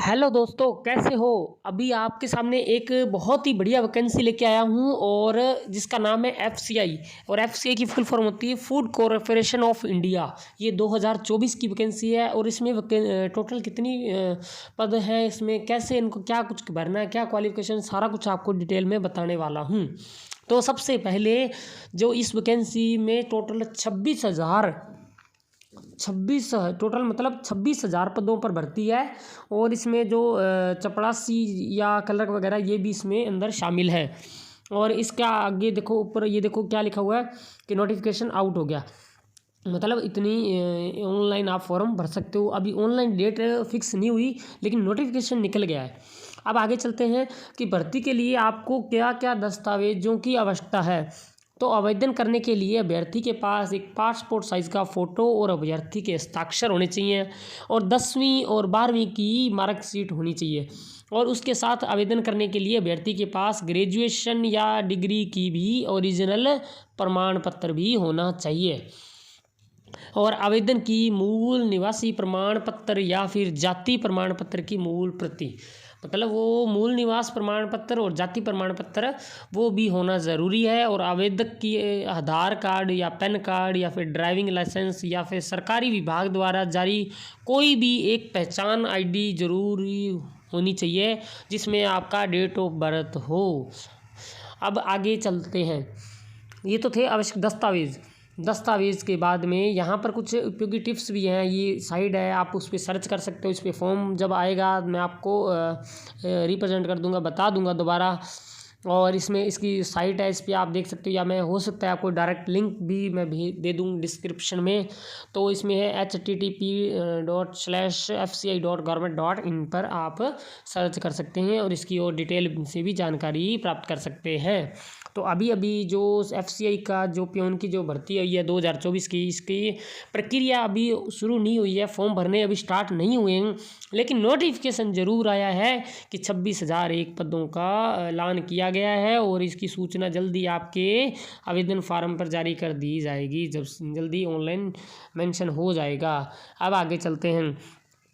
Hello दोस्तों, कैसे हो? अभी आपके सामने एक बहुत ही बढ़िया वैकेंसी लेके आया हूँ और जिसका नाम है एफसीआई। और एफसीआई की फुल फॉर्म होती है फूड कॉरपोरेशन ऑफ इंडिया। ये 2024 की वैकेंसी है और इसमें टोटल कितनी पद हैं, इसमें कैसे इनको क्या कुछ भरना है, क्या क्वालिफिकेशन, सारा कुछ आपको डिटेल में बताने वाला हूँ। तो सबसे पहले जो इस वैकेंसी में टोटल 26 टोटल मतलब 26,000 पदों पर भर्ती है। और इसमें जो चपरासी या क्लर्क वगैरह ये भी इसमें अंदर शामिल है। और इसका आगे देखो, ऊपर ये देखो क्या लिखा हुआ है कि नोटिफिकेशन आउट हो गया। मतलब इतनी ऑनलाइन आप फॉर्म भर सकते हो। अभी ऑनलाइन डेट फिक्स नहीं हुई, लेकिन नोटिफिकेशन निकल गया है। अब आगे चलते हैं कि भर्ती के लिए आपको क्या क्या दस्तावेजों की आवश्यकता है। तो आवेदन करने के लिए अभ्यर्थी के पास एक पासपोर्ट साइज़ का फ़ोटो और अभ्यर्थी के हस्ताक्षर होने चाहिए और 10वीं और 12वीं की मार्कशीट होनी चाहिए। और उसके साथ आवेदन करने के लिए अभ्यर्थी के पास ग्रेजुएशन या डिग्री की भी ओरिजिनल प्रमाण पत्र भी होना चाहिए। और आवेदन की मूल निवासी प्रमाण पत्र या फिर जाति प्रमाण पत्र की मूल प्रति, मतलब वो मूल निवास प्रमाण पत्र और जाति प्रमाण पत्र वो भी होना ज़रूरी है। और आवेदक की आधार कार्ड या पैन कार्ड या फिर ड्राइविंग लाइसेंस या फिर सरकारी विभाग द्वारा जारी कोई भी एक पहचान आईडी जरूरी होनी चाहिए जिसमें आपका डेट ऑफ बर्थ हो। अब आगे चलते हैं। ये तो थे आवश्यक दस्तावेज़ के बाद में यहाँ पर कुछ उपयोगी टिप्स भी हैं। ये साइट है, आप उस पर सर्च कर सकते हो। इस पर फॉर्म जब आएगा मैं आपको रिप्रेजेंट कर दूंगा, बता दूंगा दोबारा। और इसमें इसकी साइट है, इस पर आप देख सकते हो, या मैं हो सकता है आपको डायरेक्ट लिंक भी मैं भी दे दूँ डिस्क्रिप्शन में। तो इसमें है http://fci.government.in पर आप सर्च कर सकते हैं और इसकी और डिटेल से भी जानकारी प्राप्त कर सकते हैं। तो अभी जो एफसीआई का जो पियोन की जो भर्ती हुई है 2024 की, इसकी प्रक्रिया अभी शुरू नहीं हुई है, फॉर्म भरने अभी स्टार्ट नहीं हुए हैं, लेकिन नोटिफिकेशन ज़रूर आया है कि 26,001 पदों का ऐलान किया गया है। और इसकी सूचना जल्दी आपके आवेदन फार्म पर जारी कर दी जाएगी, जब जल्दी ऑनलाइन मेंशन हो जाएगा। अब आगे चलते हैं।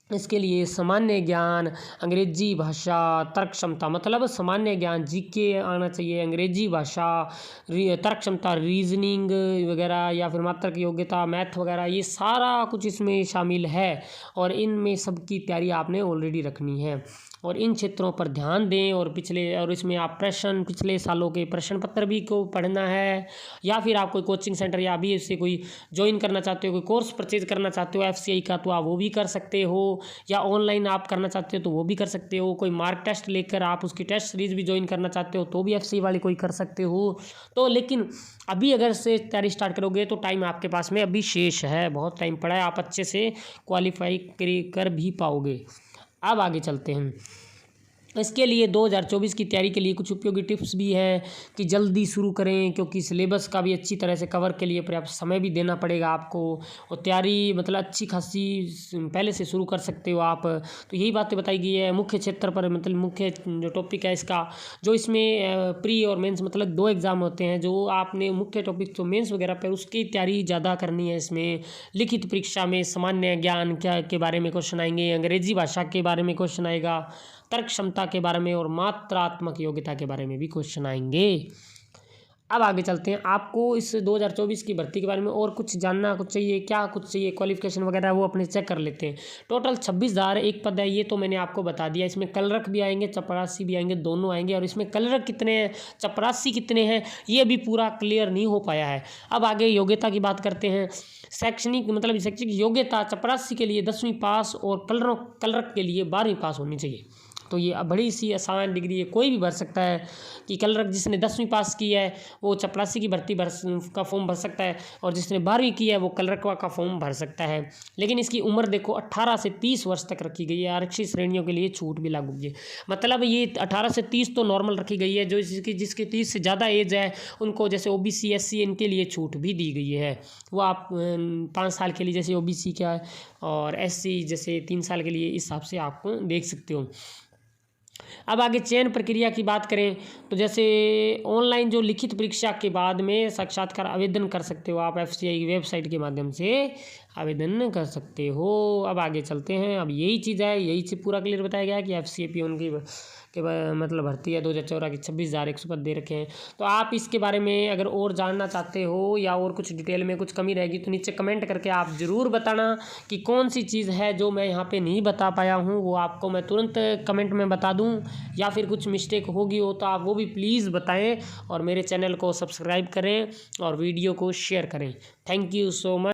इसके लिए सामान्य ज्ञान, अंग्रेजी भाषा, तर्क क्षमता, मतलब सामान्य ज्ञान जीके आना चाहिए, अंग्रेजी भाषा, तर्क क्षमता, रीजनिंग वगैरह, या फिर मात्रक योग्यता, मैथ वगैरह, ये सारा कुछ इसमें शामिल है। और इनमें सबकी तैयारी आपने ऑलरेडी रखनी है। और इन क्षेत्रों पर ध्यान दें। और इसमें आप पिछले सालों के प्रश्न पत्र भी को पढ़ना है। या फिर आप कोई कोचिंग सेंटर या अभी इससे कोई ज्वाइन करना चाहते हो, कोई कोर्स परचेज करना चाहते हो एफसीआई का, तो आप वो भी कर सकते हो। या ऑनलाइन आप करना चाहते हो तो वो भी कर सकते हो। कोई मार्क टेस्ट लेकर आप उसकी टेस्ट सीरीज भी ज्वाइन करना चाहते हो तो भी एफसीआई वाले कोई कर सकते हो। तो लेकिन अभी अगर से तैयारी स्टार्ट करोगे तो टाइम आपके पास में अभी शेष है, बहुत टाइम पड़ा है, आप अच्छे से क्वालिफाई कर भी पाओगे। अब आगे चलते हैं। इसके लिए 2024 की तैयारी के लिए कुछ उपयोगी टिप्स भी हैं कि जल्दी शुरू करें, क्योंकि सिलेबस का भी अच्छी तरह से कवर के लिए पर्याप्त समय भी देना पड़ेगा आपको। और तैयारी मतलब अच्छी खासी पहले से शुरू कर सकते हो आप। तो यही बातें बताई गई है मुख्य क्षेत्र पर, मतलब मुख्य जो टॉपिक है इसका, जो इसमें प्री और मेंस मतलब 2 एग्ज़ाम होते हैं। जो आपने मुख्य टॉपिक तो मेंस वगैरह पर उसकी तैयारी ज़्यादा करनी है। इसमें लिखित परीक्षा में सामान्य ज्ञान क्या के बारे में क्वेश्चन आएंगे, अंग्रेजी भाषा के बारे में क्वेश्चन आएगा, तर्क क्षमता के बारे में और मात्रात्मक योग्यता के बारे में भी क्वेश्चन आएंगे। अब आगे चलते हैं। आपको इस 2024 की भर्ती के बारे में और कुछ जानना कुछ चाहिए, क्या कुछ चाहिए, क्वालिफिकेशन वगैरह वो अपने चेक कर लेते हैं। टोटल 26,001 पद है, ये तो मैंने आपको बता दिया। इसमें क्लर्क भी आएंगे, चपरासी भी आएंगे, दोनों आएंगे। और इसमें क्लर्क कितने हैं, चपरासी कितने हैं, ये भी पूरा क्लियर नहीं हो पाया है। अब आगे योग्यता की बात करते हैं। शैक्षिक योग्यता चपरासी के लिए 10वीं पास और क्लर्क के लिए 12वीं पास होनी चाहिए। तो ये बड़ी सी आसान डिग्री है, कोई भी भर सकता है। कि क्लर्क जिसने 10वीं पास की है वो चपरासी की भर्ती का फॉर्म भर सकता है, और जिसने 12वीं की है वो क्लर्क का फॉर्म भर सकता है। लेकिन इसकी उम्र देखो 18 से 30 वर्ष तक रखी गई है। आरक्षित श्रेणियों के लिए छूट भी लागू है, मतलब ये 18 से 30 तो नॉर्मल रखी गई है। जो जिसकी 30 से ज़्यादा एज है उनको, जैसे ओबीसी एससी, इनके लिए छूट भी दी गई है। वो आप 5 साल के लिए जैसे ओबीसी का, और एससी जैसे 3 साल के लिए, इस हिसाब से आप देख सकते हो। अब आगे चयन प्रक्रिया की बात करें तो जैसे ऑनलाइन जो लिखित परीक्षा के बाद में साक्षात्कार आवेदन कर सकते हो आप, एफसीआई की वेबसाइट के माध्यम से आवेदन कर सकते हो। अब आगे चलते हैं। अब यही चीज़ है, यही चीज़ पूरा क्लियर बताया गया है कि एफसीआई पियोन की मतलब भर्ती है 2014 की 26,100 पद दे रखे हैं। तो आप इसके बारे में अगर और जानना चाहते हो या और कुछ डिटेल में कुछ कमी रहेगी तो नीचे कमेंट करके आप ज़रूर बताना कि कौन सी चीज़ है जो मैं यहाँ पे नहीं बता पाया हूँ, वो आपको मैं तुरंत कमेंट में बता दूँ, या फिर कुछ मिस्टेक होगी हो तो आप वो भी प्लीज़ बताएं और मेरे चैनल को सब्सक्राइब करें और वीडियो को शेयर करें। Thank you so much.